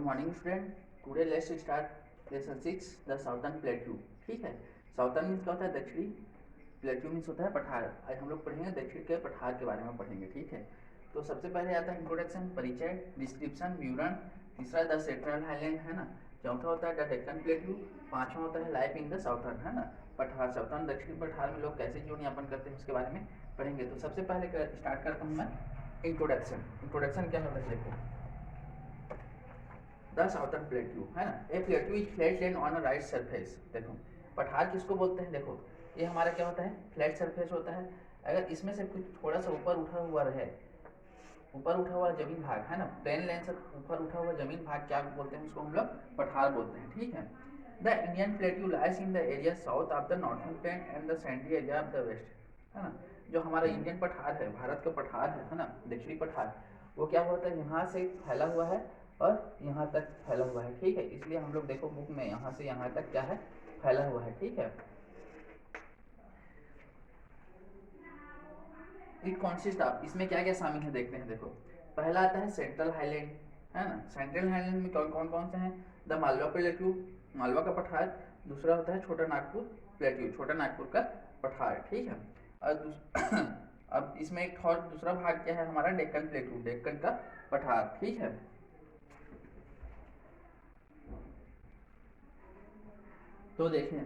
Morning student. Today let's start lesson 6 the southern plateau. ठीक है, southern means क्या होता है? दक्षिणी। प्लेट्यू मीन्स होता है पठार। आज हम लोग पढ़ेंगे दक्षिण के पठार के बारे में पढ़ेंगे। ठीक है, तो सबसे पहले आता है इंट्रोडक्शन, परिचय, डिस्क्रिप्शन, विवरण। तीसरा द सेंट्रल हाईलैंड है ना। चौथा होता है द डेक्कन प्लेट्यू। पांचवा होता है लाइफ इन द साउथर्न है ना, पठार। साउथर्न दक्षिणी पठार में लोग कैसे जीवन यापन करते हैं उसके बारे में पढ़ेंगे। तो सबसे पहले स्टार्ट करता हूँ मैं इंट्रोडक्शन। इंट्रोडक्शन क्या होता है देखो। द साउथर्न प्लेट्यू है ना, a plateau is flat land on a right surface. देखो पठार किसको बोलते हैं? देखो ये हमारा क्या होता है? फ्लैट सरफेस होता है। अगर इसमें से कुछ थोड़ा सा ऊपर उठा हुआ रहे, ऊपर उठा हुआ जमीन भाग है ना, प्लेन लैंड से ऊपर उठा हुआ जमीन भाग क्या बोलते हैं? उसको हम लोग पठार बोलते हैं। ठीक है, the Indian plateau lies in the area south of the northern plain and the sandy area of the west है ना। जो हमारा इंडियन पठार है, भारत का पठार है ना, दक्षिणी पठार, वो क्या होता है? यहाँ से फैला हुआ है और यहाँ तक फैला हुआ है। ठीक है, इसलिए हम लोग देखो बुक में यहाँ से यहाँ तक क्या है? फैला हुआ है। ठीक है, इट कॉन्सिस्ट ऑफ, इसमें क्या क्या शामिल है देखते हैं। देखो पहला आता है सेंट्रल हाईलैंड है ना। सेंट्रल हाईलैंड में कौन कौन से हैं? द मालवा प्लेट्यू, मालवा का पठार। दूसरा होता है छोटा नागपुर प्लेट्यू, छोटा नागपुर का पठार। ठीक है, और अब इसमें एक और दूसरा भाग क्या है हमारा? डेक्कन प्लेट्यू, डेक्कन का पठार। ठीक है, तो देखें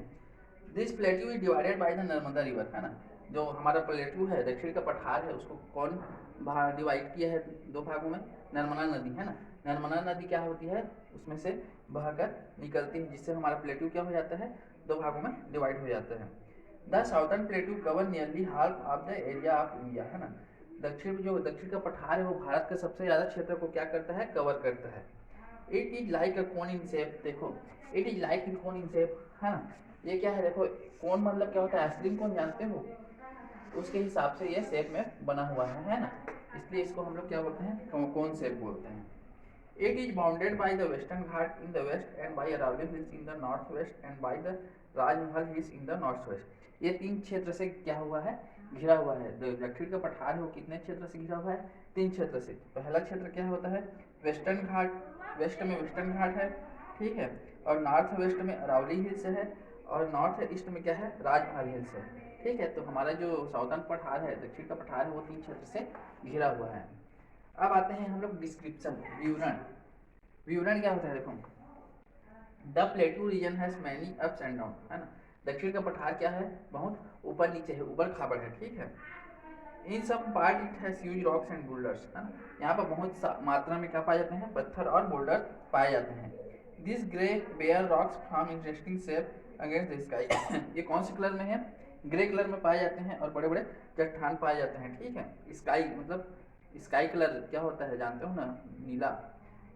this plateau is divided by the Narmada river है ना। जो हमारा प्लेट्यू है, दक्षिण का पठार है, उसको कौन डिवाइड किया है? दो भागों में। नर्मदा नदी है ना, नर्मदा नदी क्या होती है? उसमें से बहकर निकलती है, जिससे हमारा प्लेट्यू क्या हो जाता है? दो भागों में डिवाइड हो जाता है। The southern plateau cover nearly half of the area of India है ना। दक्षिण का पठार है वो भारत का सबसे ज्यादा क्षेत्र को क्या करता है? कवर करता है। It is like a cone in shape. देखो it is like in cone in shape है ना। ये क्या है? देखो कोन मतलब क्या होता है? आइसक्रीम कोन जानते हो? उसके हिसाब से ये शेप में बना हुआ है ना, इसलिए इसको हम लोग क्या बोलते हैं? कोन शेप बोलते हैं। It is bounded by the western Ghat in the west and by Aravalli hills in the north west and by the Rajmahal hills in the north west. ये तीन क्षेत्र से क्या हुआ है? घिरा हुआ है। दक्षिण का पठार है वो कितने क्षेत्र से घिरा हुआ है? तीन क्षेत्र से। पहला क्षेत्र क्या होता है? वेस्टर्न घाट, वेस्ट में वेस्टर्न घाट है। ठीक है, और नॉर्थ वेस्ट में अरावली हिल्स है, और नॉर्थ ईस्ट में क्या है? राजमहल हिल्स है। ठीक है, तो हमारा जो साउथर्न पठार है, दक्षिण का पठार है, वो तीन क्षेत्र से घिरा हुआ है। अब आते हैं हम लोग डिस्क्रिप्शन, विवरण। विवरण क्या होता है? देखो the plateau region has many ups and down है ना। दक्षिण का पठार क्या है? बहुत ऊपर नीचे है, ऊबड़ खाबड़ है। ठीक है, in some part it has huge rocks and boulders है ना। यहाँ पर बहुत मात्रा में क्या पाए जाते हैं? पत्थर और बोल्डर पाए जाते हैं। This grey bare rocks from interesting shape against the sky. ये कौन से कलर में है? ग्रे कलर में पाए जाते हैं, और बड़े बड़े चट्टान पाए जाते हैं। ठीक है, स्काई मतलब स्काई कलर क्या होता है जानते हो ना? नीला।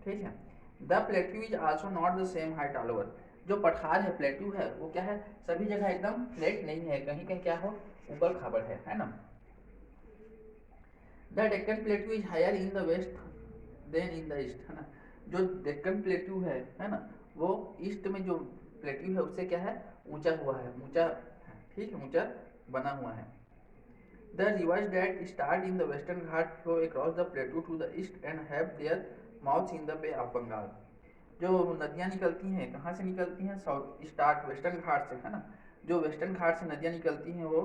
ठीक है, the plateau is also not the same height all over. जो पठार है, प्लेट्यू है, वो क्या है? सभी जगह एकदम फ्लैट नहीं है, कहीं कहीं क्या हो? ऊबड़ खाबड़ है ना। The Deccan plateau is higher in the west than in the east है ना। जो डेक्कन प्लेट्यू है ना, वो ईस्ट में जो प्लेट्यू है उससे क्या है? ऊंचा हुआ है, ऊंचा। ठीक है, ऊंचा बना हुआ है। The rivers that start in the western Ghat flow across the plateau to the east and have their mouths in the Bay of Bengal. जो नदियाँ निकलती हैं, कहाँ से निकलती हैं? साउथ स्टार्ट वेस्टर्न घाट से है ना। जो वेस्टर्न घाट से नदियाँ निकलती हैं वो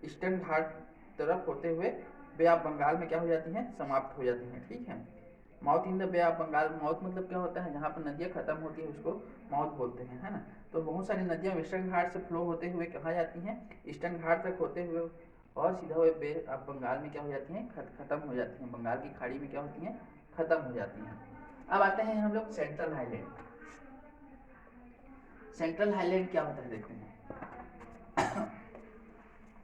ईस्टर्न घाट तरफ होते हुए बे ऑफ बंगाल में क्या हो जाती हैं? समाप्त हो जाती हैं। ठीक है, mouth in the bay of Bengal. Mouth मतलब क्या होता है? जहाँ पर नदियाँ खत्म होती है उसको माउथ बोलते हैं है ना। तो बहुत सारी नदियाँ वेस्टर्न घाट से फ्लो होते हुए कहाँ जाती हैं? ईस्टर्न घाट तक होते हुए और सीधा हुए बे ऑफ बंगाल में क्या हो जाती हैं? खत्म हो जाती हैं। बंगाल की खाड़ी में क्या होती हैं? खत्म हो जाती हैं। अब आते हैं हम लोग सेंट्रल हाईलैंड। सेंट्रल हाईलैंड क्या होता है देखते हैं।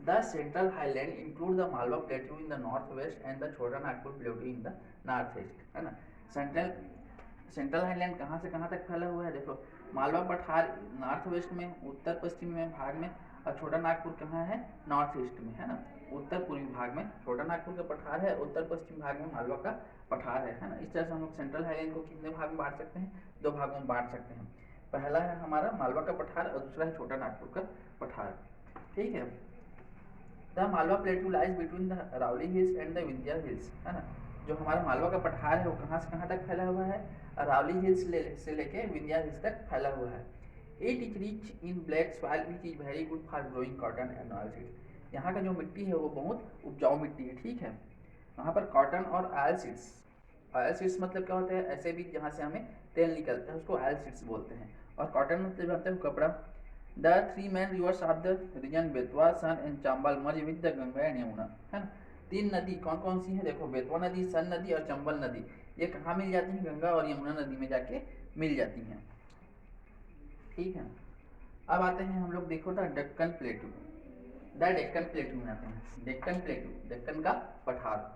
The central highland include the Malwa plateau in the north west and the Chota Nagpur plateau in the north east है ना। सेंट्रल हाईलैंड कहाँ से कहाँ तक फैला हुआ है? देखो मालवा पठार नॉर्थ वेस्ट में, उत्तर पश्चिम में भाग में, और छोटा नागपुर कहाँ है? नॉर्थ ईस्ट में है ना, उत्तर पूर्वी भाग में छोटा नागपुर का पठार है, उत्तर पश्चिम भाग में मालवा का पठार है ना। इस तरह से हम लोग सेंट्रल हाईलैंड को कितने भाग में बांट सकते हैं? दो भागों में बांट सकते हैं। पहला है हमारा मालवा का पठार और दूसरा है छोटा नागपुर का पठार। ठीक है, the Malwa plateau lies between the Aravalli hills and the Vindhya hills है ना। जो हमारा मालवा का पठार है वो कहाँ से कहाँ तक फैला हुआ है, अरावली हिल्स से लेके विंध्या हिल्स तक फैला हुआ है। It is rich in black soil which is very good for growing cotton and oil seeds. यहाँ का जो मिट्टी है वो बहुत उपजाऊ मिट्टी है, ठीक है। वहाँ पर कॉटन और ऑयल सीड्स, ऑयल सीड्स मतलब क्या होता है, ऐसे भी जहाँ से हमें तेल निकलता है उसको ऑयल सीड्स बोलते हैं, और कॉटन मतलब होता है कपड़ा। The three main rivers of the region Betwa, Son and Chambal merge with the Ganga and Yamuna, है ना। तीन नदी कौन कौन सी है, देखो बेतवा नदी, सन नदी और चंबल नदी, ये कहाँ मिल जाती हैं, गंगा और यमुना नदी में जाके मिल जाती हैं, ठीक है। अब आते हैं हम लोग, देखो द डेक्कन प्लेटू, द डेक्कन प्लेटू में आते हैं, डेक्कन प्लेटू, डेक्कन का पठार।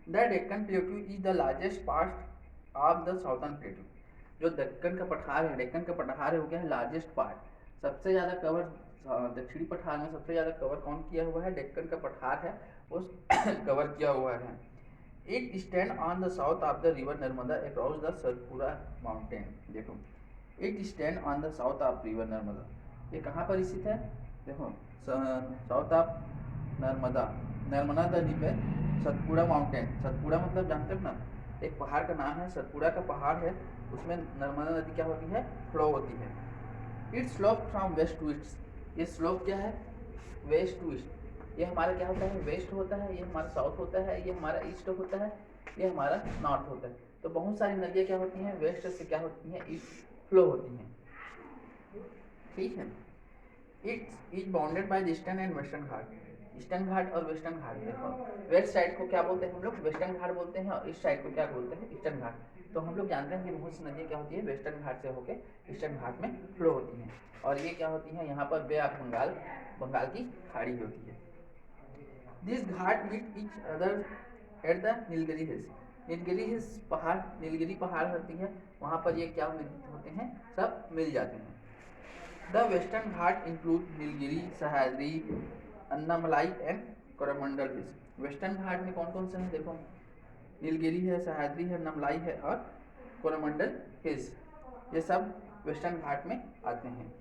The Deccan प्लेटू is the largest part of the southern प्लेटू। जो दक्कन का पठार है, डेक्कन का पठार है, वो क्या है, लार्जेस्ट पार्ट, सबसे ज़्यादा कवर, दक्षिणी पठार में सबसे ज़्यादा कवर कौन किया हुआ है, डेक्कन का पठार है, उस कवर किया हुआ है। It stand on the south of the river Narmada across the Satpura mountain. देखो, it stand on the south of river Narmada, ये कहाँ पर स्थित है, देखो साउथ ऑफ नर्मदा, नर्मदा नदी पे सतपुड़ा माउंटेन, सतपुड़ा मतलब जानते हो ना, एक पहाड़ का नाम है, सतपुड़ा का पहाड़ है, उसमें नर्मदा नदी क्या होती है, फ्लो होती है। It slope from west to east, ये स्लोप क्या है, वेस्ट टू ईस्ट, ये हमारा क्या होता है, वेस्ट होता है, ये हमारा साउथ होता है, ये हमारा ईस्ट होता है, ये हमारा नॉर्थ होता है। तो बहुत सारी नदियाँ क्या होती हैं, वेस्ट से क्या होती हैं, ईस्ट फ्लो होती हैं, ठीक है। It is bounded by eastern and western ghat, eastern ghat और वेस्टर्न घाट। देखो, वेस्ट साइड को क्या बोलते हैं हम लोग, वेस्टर्न घाट बोलते हैं, और ईस्ट साइड को क्या बोलते हैं, ईस्टर्न घाट। तो हम लोग जानते हैं कि बहुत सी नदियाँ क्या होती है, वेस्टर्न घाट से होकर ईस्टर्न घाट में फ्लो होती हैं, और ये क्या होती हैं, यहाँ पर बे ऑफ बंगाल, बंगाल की खाड़ी होती है। This Ghat meet each other at the Nilgiri hills, Nilgiri hills पहाड़, नीलगिरी पहाड़ होती है, वहाँ पर ये क्या होते हैं, सब मिल जाते हैं। The western ghat include Nilgiri, Sahyadri, Annamalai and Coromandel hills. Western ghat में कौन कौन से हैं, देखो नीलगिरी है, सह्याद्री है, अन्नामलाई है और कोरोमंडल हिल्स, ये सब वेस्टर्न घाट में आते हैं।